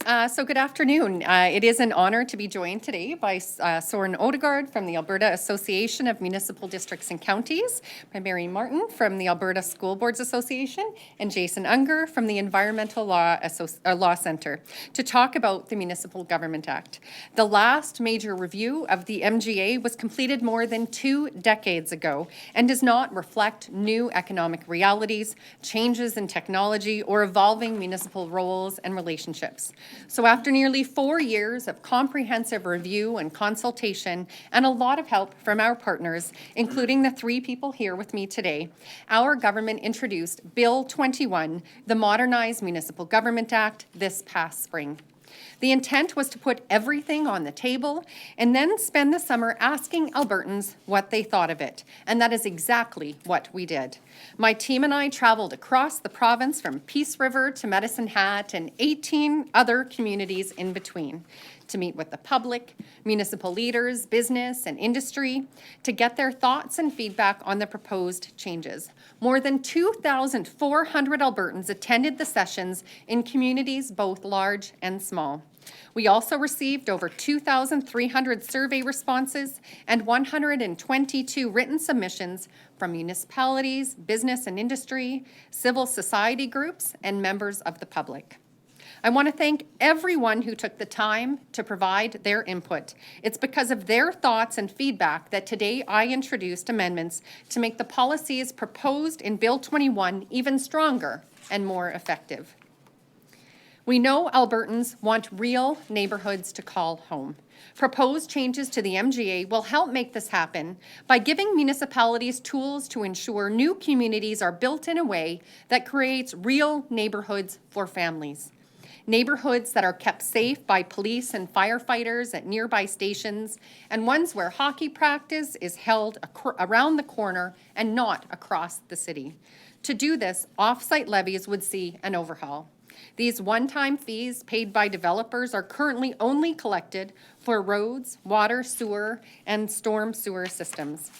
So good afternoon. It is an honor to be joined today by Soren Odegaard from the Alberta Association of Municipal Districts and Counties, by Mary Martin from the Alberta School Boards Association, and Jason Unger from the Environmental Law Centre to talk about the Municipal Government Act. The last major review of the MGA was completed more than 2 decades ago and does not reflect new economic realities, changes in technology, or evolving municipal roles and relationships. So after nearly 4 years of comprehensive review and consultation and a lot of help from our partners, including the 3 people here with me today, our government introduced Bill 21, the Modernized Municipal Government Act, this past spring. The intent was to put everything on the table and then spend the summer asking Albertans what they thought of it. And that is exactly what we did. My team and I traveled across the province from Peace River to Medicine Hat and 18 other communities in between to meet with the public, municipal leaders, business, and industry to get their thoughts and feedback on the proposed changes. More than 2,400 Albertans attended the sessions in communities both large and small. We also received over 2,300 survey responses and 122 written submissions from municipalities, business and industry, civil society groups, and members of the public. I want to thank everyone who took the time to provide their input. It's because of their thoughts and feedback that today I introduced amendments to make the policies proposed in Bill 21 even stronger and more effective. We know Albertans want real neighbourhoods to call home. Proposed changes to the MGA will help make this happen by giving municipalities tools to ensure new communities are built in a way that creates real neighbourhoods for families. Neighbourhoods that are kept safe by police and firefighters at nearby stations, and ones where hockey practice is held around the corner and not across the city. To do this, off-site levies would see an overhaul. These one-time fees paid by developers are currently only collected for roads, water, sewer, and storm sewer systems.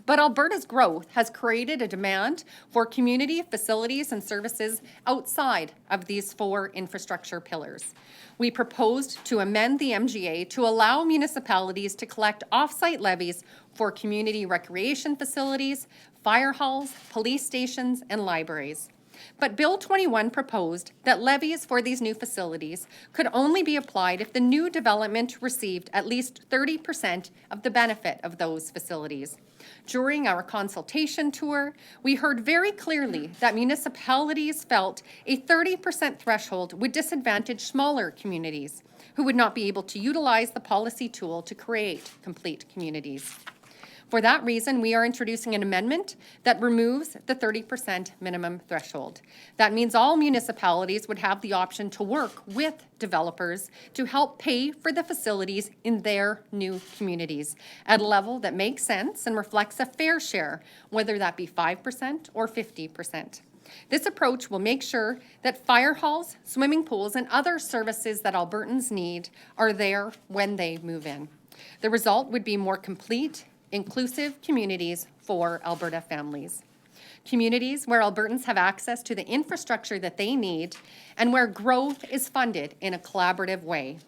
But Alberta's growth has created a demand for community facilities and services outside of these 4 infrastructure pillars. We proposed to amend the MGA to allow municipalities to collect off-site levies for community recreation facilities, fire halls, police stations, and libraries. But Bill 21 proposed that levies for these new facilities could only be applied if the new development received at least 30% of the benefit of those facilities. During our consultation tour, we heard very clearly that municipalities felt a 30% threshold would disadvantage smaller communities who would not be able to utilize the policy tool to create complete communities. For that reason, we are introducing an amendment that removes the 30% minimum threshold. That means all municipalities would have the option to work with developers to help pay for the facilities in their new communities at a level that makes sense and reflects a fair share, whether that be 5% or 50%. This approach will make sure that fire halls, swimming pools, and other services that Albertans need are there when they move in. The result would be more complete, inclusive communities for Alberta families. Communities where Albertans have access to the infrastructure that they need and where growth is funded in a collaborative way.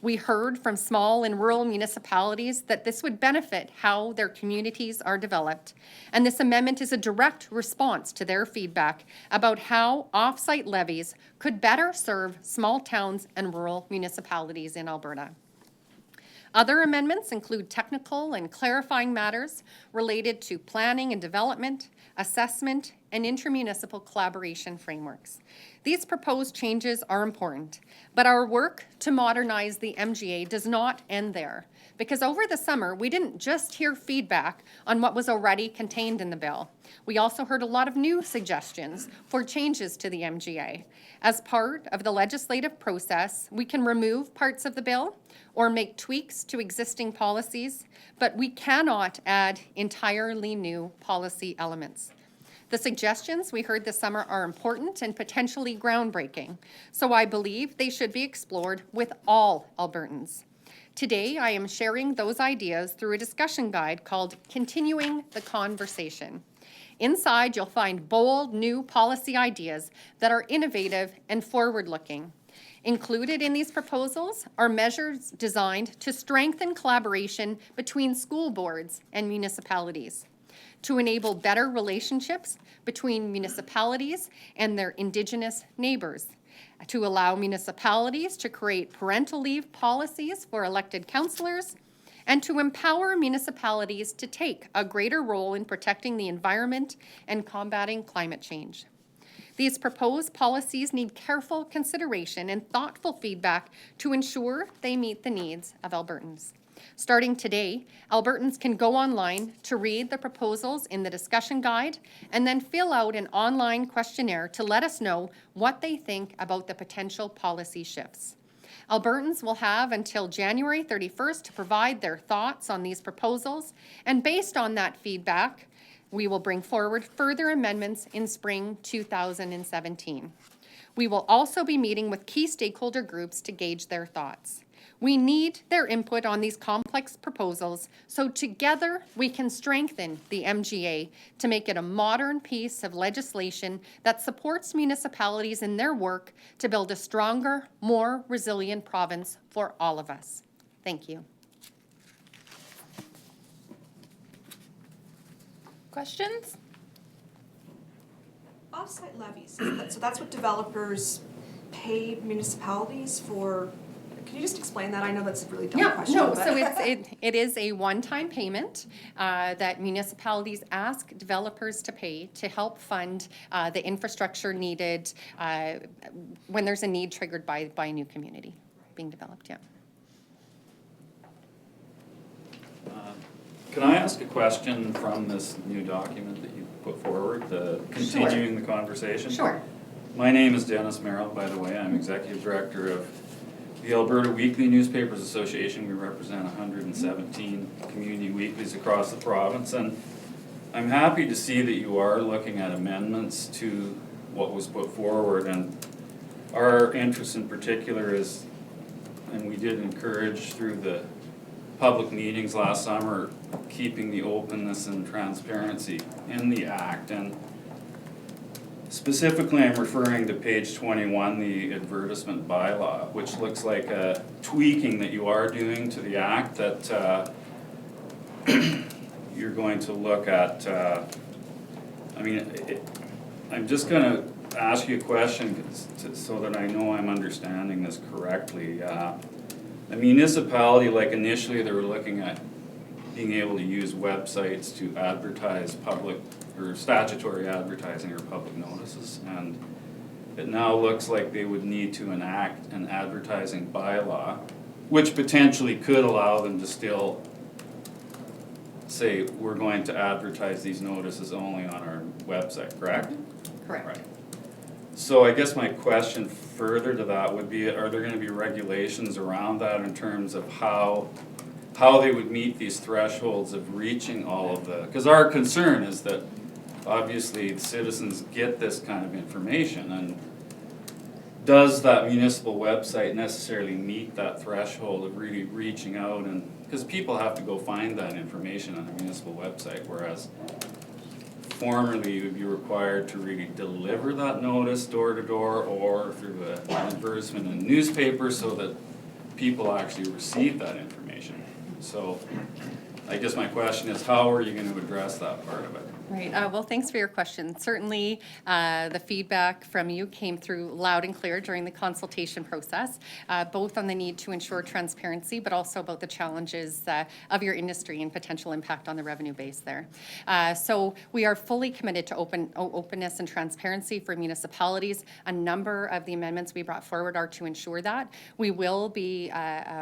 We heard from small and rural municipalities that this would benefit how their communities are developed, and this amendment is a direct response to their feedback about how off-site levies could better serve small towns and rural municipalities in Alberta. Other amendments include technical and clarifying matters related to planning and development, assessment, and intermunicipal collaboration frameworks. These proposed changes are important, but our work to modernize the MGA does not end there, because over the summer, we didn't just hear feedback on what was already contained in the bill. We also heard a lot of new suggestions for changes to the MGA. As part of the legislative process, we can remove parts of the bill or make tweaks to existing policies, but we cannot add entirely new policy elements. The suggestions we heard this summer are important and potentially groundbreaking, so I believe they should be explored with all Albertans. Today, I am sharing those ideas through a discussion guide called Continuing the Conversation. Inside, you'll find bold new policy ideas that are innovative and forward-looking. Included in these proposals are measures designed to strengthen collaboration between school boards and municipalities, to enable better relationships between municipalities and their Indigenous neighbours, to allow municipalities to create parental leave policies for elected councillors, and to empower municipalities to take a greater role in protecting the environment and combating climate change. These proposed policies need careful consideration and thoughtful feedback to ensure they meet the needs of Albertans. Starting today, Albertans can go online to read the proposals in the discussion guide and then fill out an online questionnaire to let us know what they think about the potential policy shifts. Albertans will have until January 31st to provide their thoughts on these proposals, and based on that feedback, we will bring forward further amendments in spring 2017. We will also be meeting with key stakeholder groups to gauge their thoughts. We need their input on these complex proposals so together we can strengthen the MGA to make it a modern piece of legislation that supports municipalities in their work to build a stronger, more resilient province for all of us. Thank you. Questions? Offsite levies, so that's what developers pay municipalities for. Can you just explain that? I know that's a really dumb question. No, so it is a one-time payment that municipalities ask developers to pay to help fund the infrastructure needed when there's a need triggered by a new community being developed, yeah. Can I ask a question from this new document that you put forward, continuing the conversation? Sure. My name is Dennis Merrill, by the way. I'm Executive Director of the Alberta Weekly Newspapers Association. We represent 117 community weeklies across the province, and I'm happy to see that you are looking at amendments to what was put forward, and our interest in particular is, and we did encourage through the public meetings last summer, keeping the openness and transparency in the Act. And specifically, I'm referring to page 21, the advertisement bylaw, which looks like a tweaking that you are doing to the Act that you're going to look at. I'm just going to ask you a question so that I know I'm understanding this correctly. A municipality, like initially they were looking at being able to use websites to advertise public or statutory advertising or public notices, and it now looks like they would need to enact an advertising bylaw, which potentially could allow them to still say, we're going to advertise these notices only on our website, correct? Correct. Right. So I guess my question further to that would be, are there going to be regulations around that in terms of how they would meet these thresholds of reaching all of the, because our concern is that obviously citizens get this kind of information, and does that municipal website necessarily meet that threshold of really reaching out? And because people have to go find that information on a municipal website, whereas formerly you would be required to really deliver that notice door to door or through an advertisement in a newspaper so that people actually receive that information. So I guess my question is, how are you going to address that part of it? Right. Well, thanks for your question. Certainly, the feedback from you came through loud and clear during the consultation process, both on the need to ensure transparency, but also about the challenges of your industry and potential impact on the revenue base there. So we are fully committed to openness and transparency for municipalities. A number of the amendments we brought forward are to ensure that. We will be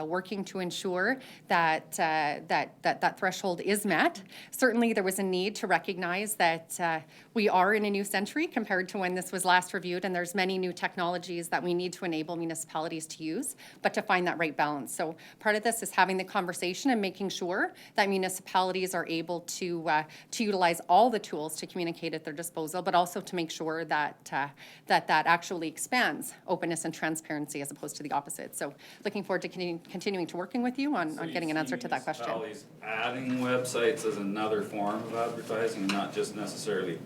working to ensure that that threshold is met. Certainly, there was a need to recognize that we are in a new century compared to when this was last reviewed, and there's many new technologies that we need to enable municipalities to use, but to find that right balance. So part of this is having the conversation and making sure that municipalities are able to utilize all the tools to communicate at their disposal, but also to make sure that that actually expands openness and transparency as opposed to the opposite. So looking forward to continuing to working with you on getting an answer to that question. Adding websites as another form of advertising, not just necessarily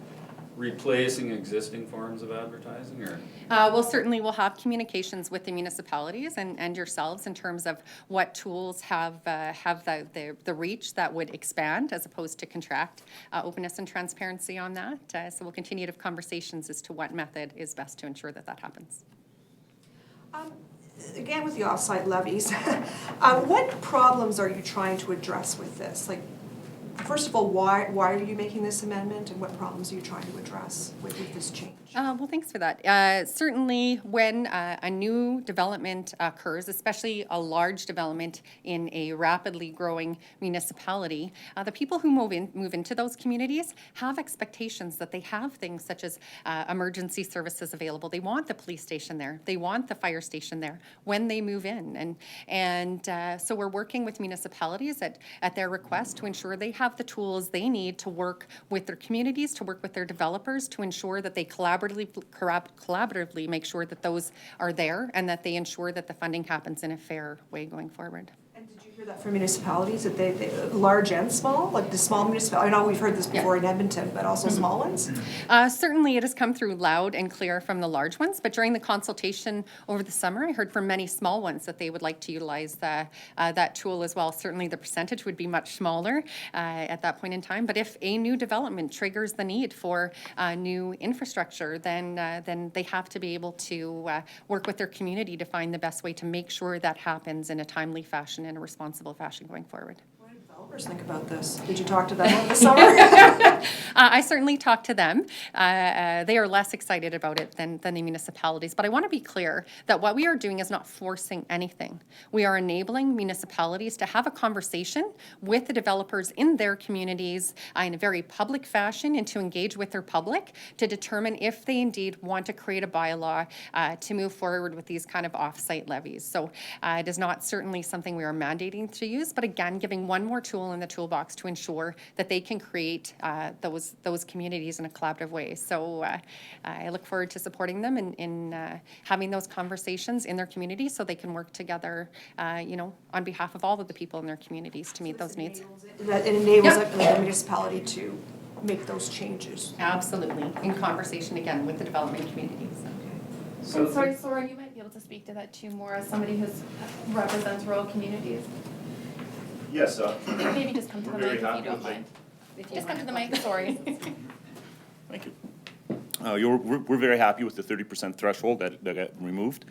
replacing existing forms of advertising, or? Well, certainly we'll have communications with the municipalities and yourselves in terms of what tools have the reach that would expand as opposed to contract, openness and transparency on that. So we'll continue to have conversations as to what method is best to ensure that that happens. Again, with the off-site levies, what problems are you trying to address with this? Like, first of all, why are you making this amendment, and what problems are you trying to address with this change? Well, thanks for that. Certainly, when a new development occurs, especially a large development in a rapidly growing municipality, the people who move into those communities have expectations that they have things such as emergency services available. They want the police station there. They want the fire station there when they move in. And so we're working with municipalities at their request to ensure they have the tools they need to work with their communities, to work with their developers, to ensure that they collaboratively make sure that those are there and that they ensure that the funding happens in a fair way going forward. And did you hear that from municipalities, that they large and small, like the small municipalities? I know we've heard this before in Edmonton, but also small ones? Certainly it has come through loud and clear from the large ones, but during the consultation over the summer, I heard from many small ones that they would like to utilize that tool as well. Certainly the percentage would be much smaller at that point in time, but if a new development triggers the need for new infrastructure, then they have to be able to work with their community to find the best way to make sure that happens in a timely fashion and a responsible fashion going forward. What do developers think about this? Did you talk to them over the summer? I certainly talked to them. They are less excited about it than the municipalities. But I want to be clear that what we are doing is not forcing anything. We are enabling municipalities to have a conversation with the developers in their communities in a very public fashion and to engage with their public to determine if they indeed want to create a bylaw to move forward with these kind of off-site levies. So it is not certainly something we are mandating to use, but again, giving one more tool in the toolbox to ensure that they can create those communities in a collaborative way. So I look forward to supporting them in having those conversations in their community so they can work together, on behalf of all of the people in their communities to meet those needs. That it enables the municipality to make those changes. Absolutely, in conversation again with the development communities. So sorry, Soren, you might be able to speak to that too more as somebody who represents rural communities. Yes, Maybe just come to the We're very mic if you happy don't with mind. Just come to the mic, sorry. thank you. We're very happy with the 30% threshold that got removed.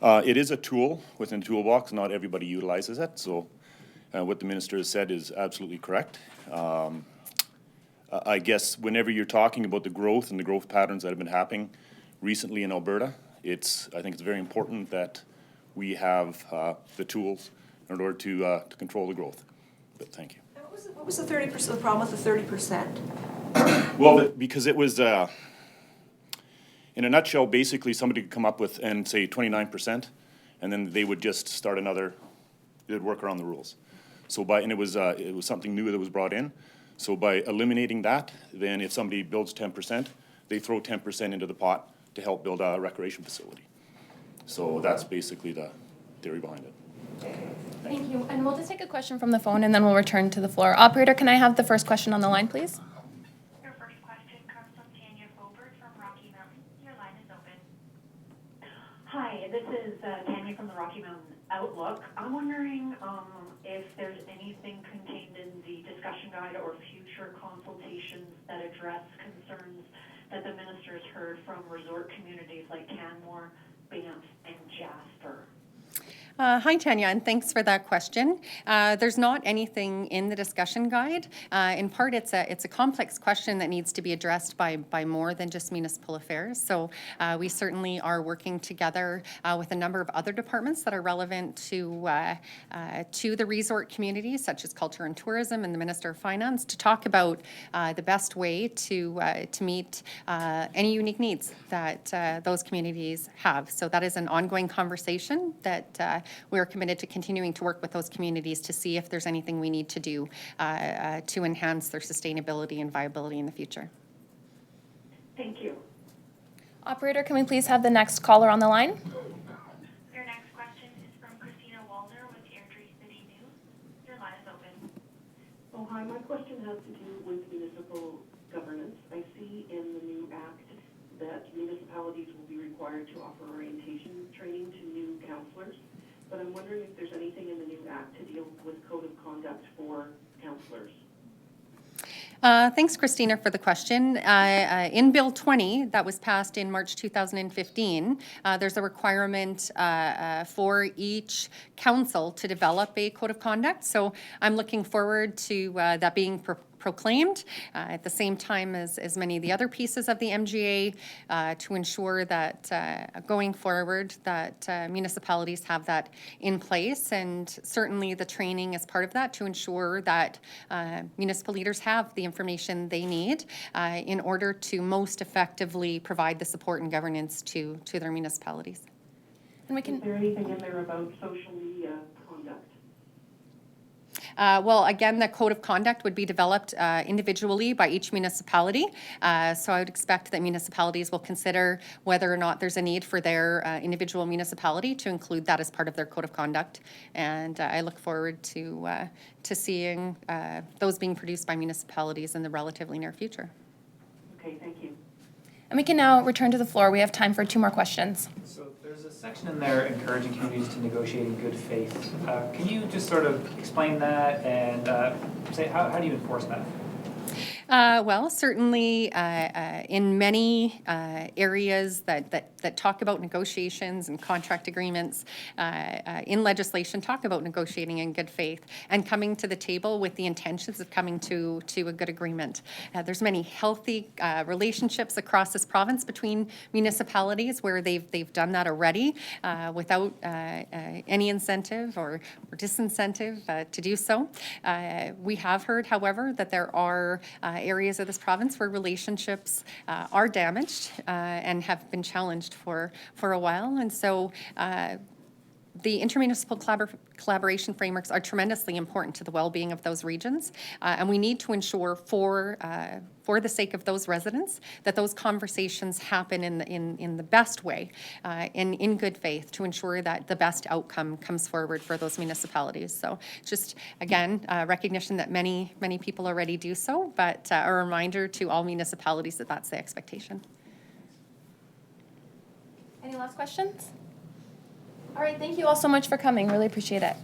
It is a tool within the toolbox. Not everybody utilizes it, so what the minister has said is absolutely correct. I guess whenever you're talking about the growth and the growth patterns that have been happening recently in Alberta, I think it's very important that we have the tools in order to control the growth. But thank you. What was the 30%? The problem with the 30%? Well, because it was, in a nutshell, basically somebody could come up with and say 29%, and then they would just start they'd work around the rules. And it was something new that was brought in. So by eliminating that, then if somebody builds 10%, they throw 10% into the pot to help build a recreation facility. So that's basically the theory behind it. Thank you. And we'll just take a question from the phone and then we'll return to the floor. Operator, can I have the first question on the line, please? Your first question comes from Tanya Gobert from Rocky Mountain. Your line is open. Hi, this is Tanya from the Rocky Mountain Outlook. I'm wondering if there's anything contained in the discussion guide or future consultations that address concerns that the minister's heard from resort communities like Canmore, Banff, and Jasper. Hi, Tanya, and thanks for that question. There's not anything in the discussion guide. In part, it's a complex question that needs to be addressed by more than just municipal affairs. So we certainly are working together with a number of other departments that are relevant to the resort communities, such as culture and tourism and the Minister of Finance, to talk about the best way to meet any unique needs that those communities have. So that is an ongoing conversation that we are committed to continuing to work with those communities to see if there's anything we need to do to enhance their sustainability and viability in the future. Thank you. Operator, can we please have the next caller on the line? Your next question is from Christina Walder with Airdrie City News. Your line is open. Oh, hi. My question has to do with municipal governance. I see in the new act that municipalities will be required to offer orientation training to new councillors, but I'm wondering if there's anything in the new act to deal with code of conduct for councillors. Thanks, Christina, for the question. In Bill 20, that was passed in March 2015, there's a requirement for each council to develop a code of conduct. So I'm looking forward to that being proclaimed at the same time as many of the other pieces of the MGA to ensure that going forward that municipalities have that in place, and certainly the training is part of that to ensure that municipal leaders have the information they need in order to most effectively provide the support and governance to their municipalities. And we can. Is there anything in there about social media conduct? Well, again, the code of conduct would be developed individually by each municipality. So I would expect that municipalities will consider whether or not there's a need for their individual municipality to include that as part of their code of conduct. And I look forward to seeing those being produced by municipalities in the relatively near future. Okay, thank you. And we can now return to the floor. We have time for 2 more questions. So there's a section in there encouraging communities to negotiate in good faith. Can you just sort of explain that and say how do you enforce that? Well, certainly in many areas that talk about negotiations and contract agreements in legislation talk about negotiating in good faith and coming to the table with the intentions of coming to a good agreement. There's many healthy relationships across this province between municipalities where they've done that already without any incentive or disincentive to do so. We have heard, however, that there are areas of this province where relationships are damaged and have been challenged for a while. And so the intermunicipal collaboration frameworks are tremendously important to the well-being of those regions. And we need to ensure for the sake of those residents that those conversations happen in the best way, in good faith, to ensure that the best outcome comes forward for those municipalities. So just, again, recognition that many people already do so, but a reminder to all municipalities that that's the expectation. Any last questions? All right, thank you all so much for coming. Really appreciate it.